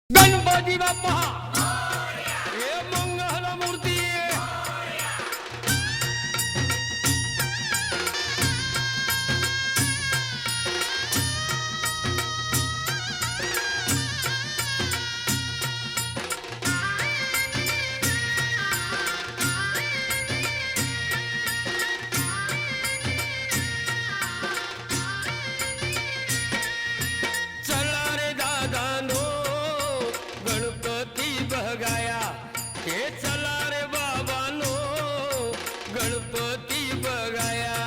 गणपती बाप्पा हे मंगल मूर्ती चला रे दादानो गणपती बघाया हे चला रे बाबानो गणपती बघाया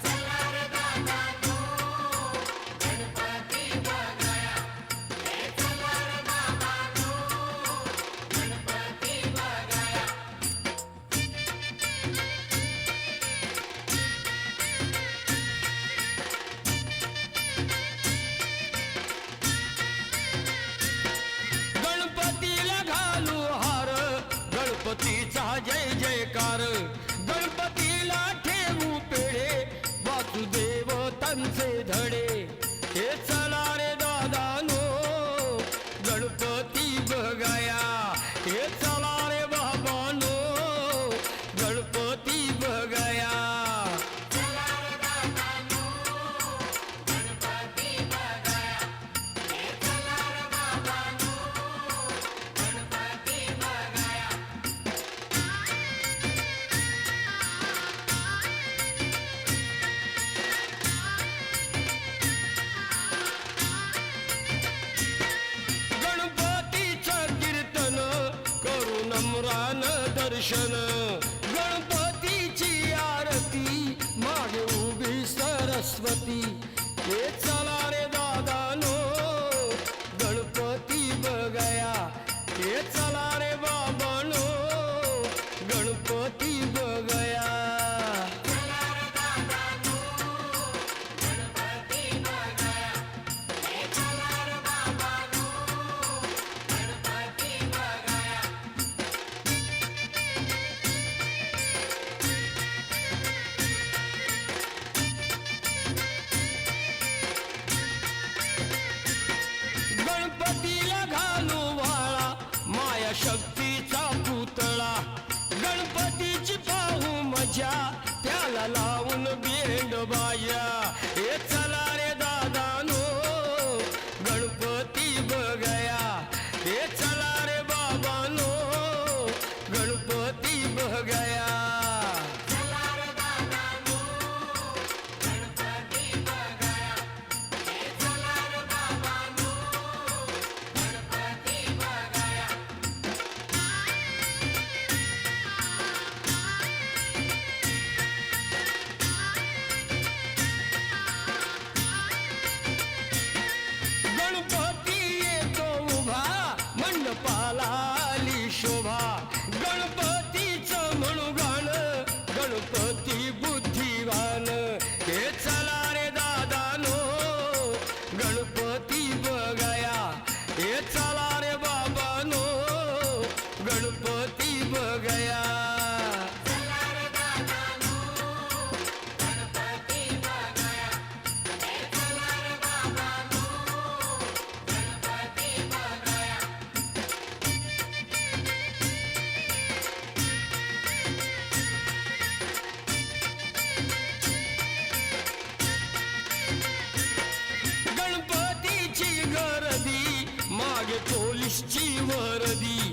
चला रे दादानो गणपती बघाया हे चला रे बाबानो गणपती बघाया गणपतीला घालू हार गणपतीचा जय जयकार गणपतीला ठेवू पेढे वासुदेव त्यांचे धडे हे चला रे दादानो गणपती बघाया हे चला रे बाबानो गणपती बघाया चला रे दादानो गणपती बघाया हे चला रे बाबानो गणपती बघाया गणपतीचं कीर्तन करू नम्रान दर्शन गणपतीची आरती मागे उभी सरस्वती हे चला रे दादानो गणपती बघाया हे चला रे बाबानो गणपती बघाया चला रे दादानो गणपती बघाया हे चला रे बाबानो गणपती बघाया गणपतीला घालू वाळा माया शक्तीचा पुतळा गणपतीची पाहू मजा त्याला लावून बेंड बाया हे चला रे दादानो गणपती बघाया हे चला रे बाबानो गणपती बघाया चला रे दादानो गणपती बघाया हे चला रे बाबानो गणपती बघाया गणपती येतो उभा मंडपाला आली शोभा गणपतीचं म्हणू गाणं गणपती बुद्धिवान हे चला रे दादानो गणपती बघाया हे चला रे बाबानो गणपती बघाया चला रे दादानो गणपती बघाया हे चला रे बाबानो गणपती बघाया गणपतीची गर्दी मागे पोलीसची वर्दी